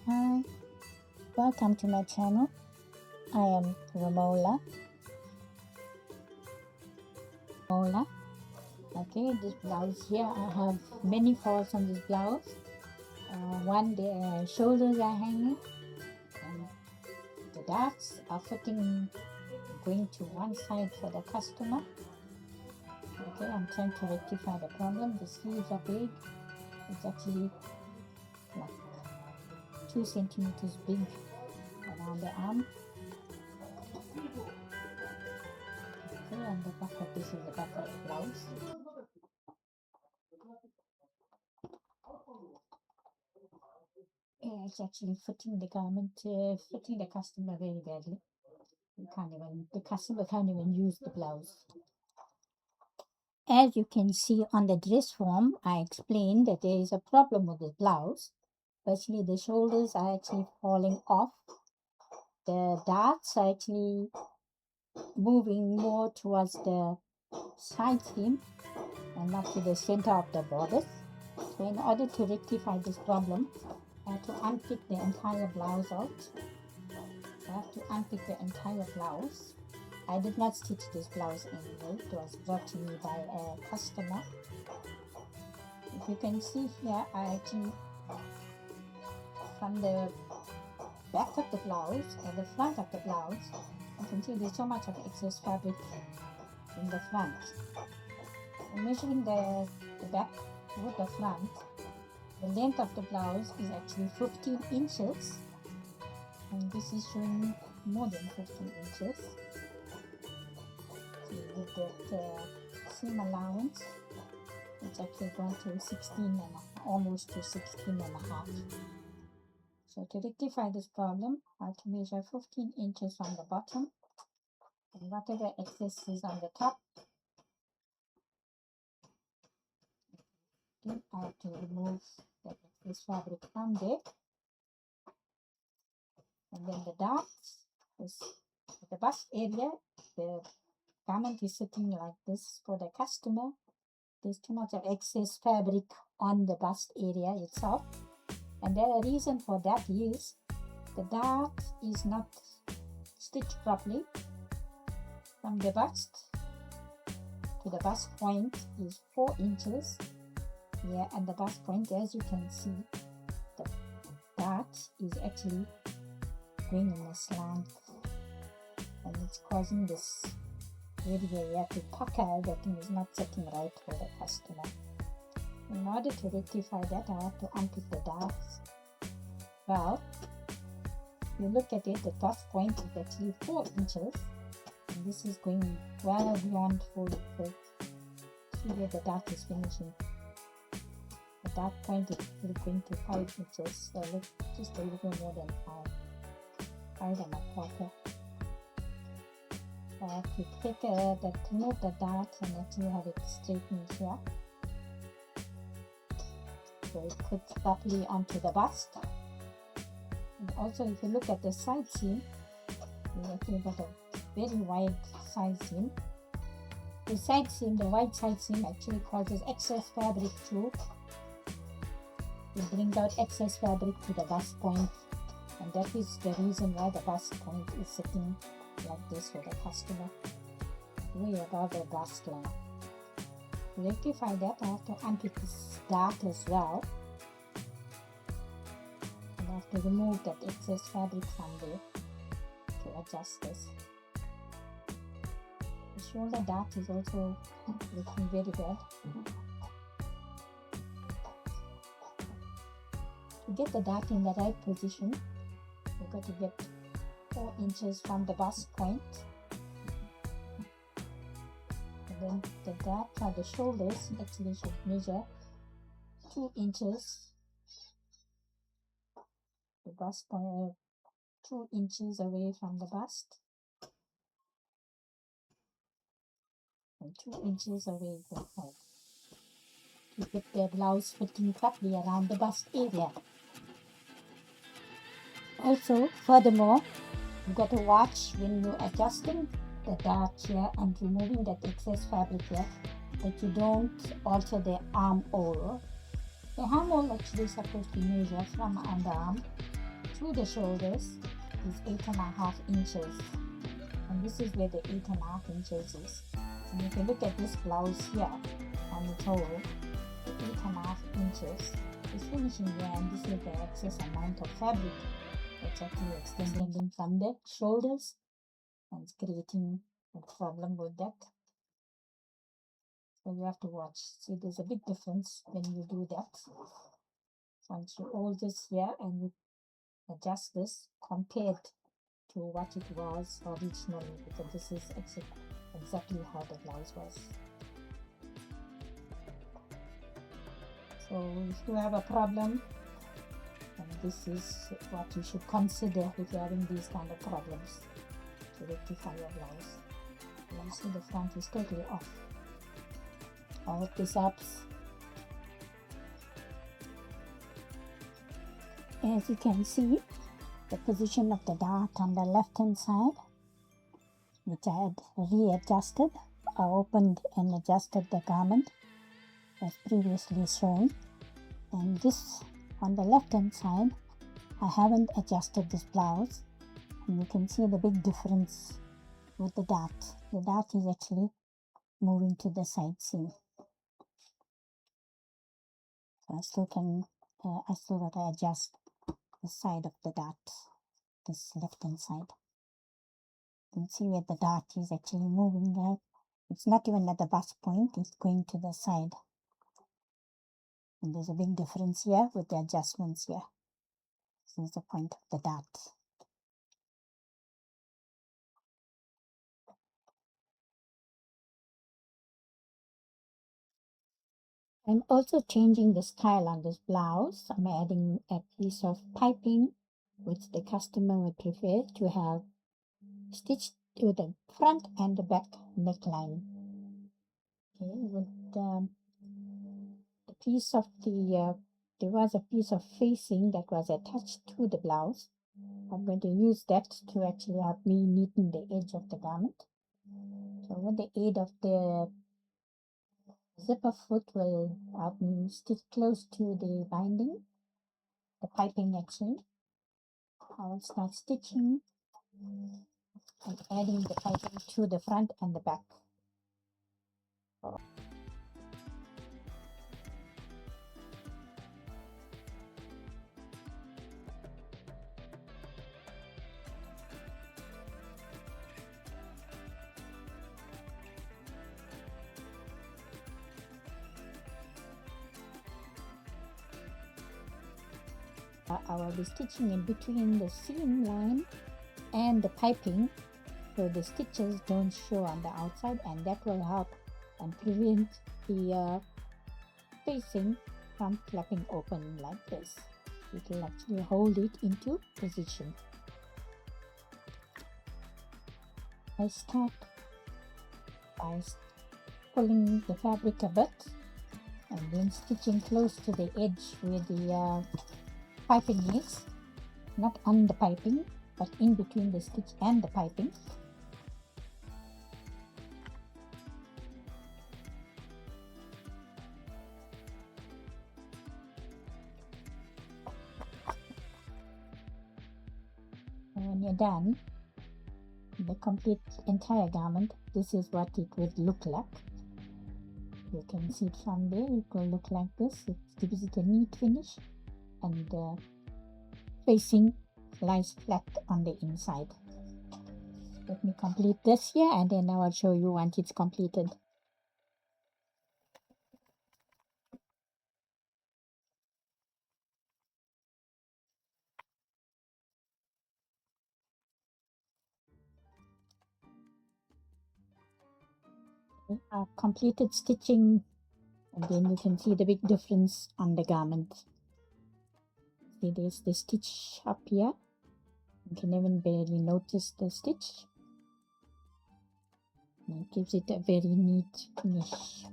Hi, welcome to my channel. I am Ramola. Okay, this blouse here, I have many faults on this blouse. One, the shoulders are hanging, and the darts are fitting, going to one side for the customer. Okay, I'm trying to rectify the problem. The sleeves are big. It's actually like 2 centimeters big around the arm. Okay, and the back of this is the back of the blouse. Yeah, it's actually fitting the garment, fitting the customer very badly. The customer can't even use the blouse. As you can see on the dress form, I explained that there is a problem with the blouse. Firstly, the shoulders are actually falling off. The darts are actually moving more towards the side seam and not to the center of the bodice. So in order to rectify this problem, I have to unpick the entire blouse out. I have to unpick the entire blouse. I did not stitch this blouse anyway. It was brought to me by a customer. If you can see here, I actually, from the back of the blouse and the front of the blouse, you can see there's so much of excess fabric in the front. I'm measuring the back with the front. The length of the blouse is actually 15 inches, and this is showing more than 15 inches. So with that seam allowance, it's actually gone to 16 and almost to 16 and a half. So to rectify this problem, I have to measure 15 inches on the bottom, and whatever excess is on the top, then I have to remove the excess fabric from there. And then the darts is the bust area. The garment is sitting like this for the customer. There's too much of excess fabric on the bust area itself, and the reason for that is the dart is not stitched properly. From the bust to the bust point is 4 inches here, and the bust point, as you can see, the dart is actually going in a slant, and it's causing this area here to pucker. Everything is not sitting right for the customer. In order to rectify that, I have to unpick the darts. Well, if you look at it, the bust point is actually 4 inches, and this is going well beyond 4 inches. See where the dart is finishing. The dart point is going to 5 inches, so look, just a little more than 5 and a quarter. I have to take remove the dart and actually have it straightened here, so it fits properly onto the bust. And also, if you look at the side seam, you actually got a very wide side seam. The side seam, the wide side seam, actually causes excess fabric through. It brings out excess fabric to the bust point, and that is the reason why the bust point is sitting like this for the customer, way above the bust line. To rectify that, I have to unpick this dart as well, and I have to remove that excess fabric from there to adjust this. The shoulder dart is also looking very bad. To get the dart in the right position, you've got to get 4 inches from the bust point, and then the dart for the shoulders actually should measure 2 inches. The bust point 2 inches away from the bust, and 2 inches away from the head, to get the blouse fitting properly around the bust area. Also, furthermore, you've got to watch when you're adjusting the dart here and removing that excess fabric here, that you don't alter the armhole. The armhole actually is supposed to measure from underarm through the shoulders is 8.5 inches, and this is where the 8.5 inches is. And if you look at this blouse here on its whole, the 8.5 inches is finishing here, and this is the excess amount of fabric that's actually extending from the shoulders, and it's creating a problem with that. So you have to watch. See, there's a big difference when you do that. Once you hold this here and you adjust this compared to what it was originally, because this is exactly how the blouse was. So if you have a problem, and this is what you should consider if you're having these kind of problems to rectify your blouse. You see the front is totally off. I hope this helps. As you can see, the position of the dart on the left hand side, which I had readjusted, I opened and adjusted the garment as previously shown, and this on the left hand side I haven't adjusted this blouse, and you can see the big difference with the dart. The dart is actually moving to the side seam. So I still got to adjust the side of the dart, this left hand side. You can see where the dart is actually moving, right? It's not even at the bust point, it's going to the side. And there's a big difference here with the adjustments here. This is the point of the dart. I'm also changing the style on this blouse. I'm adding a piece of piping which the customer would prefer to have stitched to the front and the back neckline. Okay, with the piece of there was a piece of facing that was attached to the blouse. I'm going to use that to actually help me neaten the edge of the garment. So with the aid of the zipper foot will help me stitch close to the binding, the piping actually. I will start stitching and adding the piping to the front and the back. I will be stitching in between the seam line and the piping so the stitches don't show on the outside, and that will help and prevent the facing from flapping open like this. It will actually hold it into position. I start by pulling the fabric a bit and then stitching close to the edge where the piping is, not on the piping but in between the stitch and the piping. And when you're done, the complete entire garment, this is what it would look like. You can see it from there, it will look like this. It gives it a neat finish, and the facing lies flat on the inside. Let me complete this here, and then I will show you once it's completed. I've completed stitching, and then you can see the big difference on the garment. See, there's the stitch up here. You can even barely notice the stitch. And it gives it a very neat finish.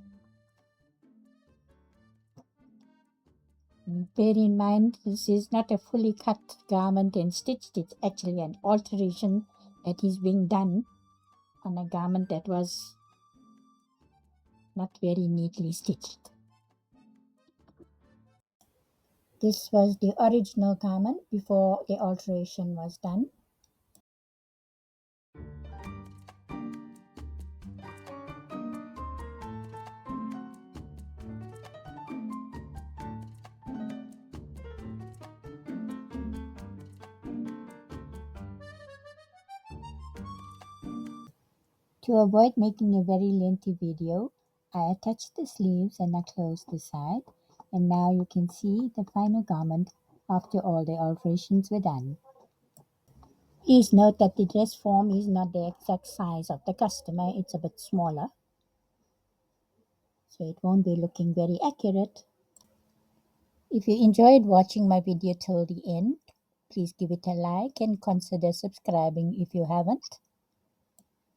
And bear in mind, this is not a fully cut garment and stitched. It's actually an alteration that is being done on a garment that was not very neatly stitched. This was the original garment before the alteration was done. To avoid making a very lengthy video, I attached the sleeves and I closed the side. And now you can see the final garment after all the alterations were done. Please note that the dress form is not the exact size of the customer, it's a bit smaller, so it won't be looking very accurate. If you enjoyed watching my video till the end, please give it a like and consider subscribing if you haven't.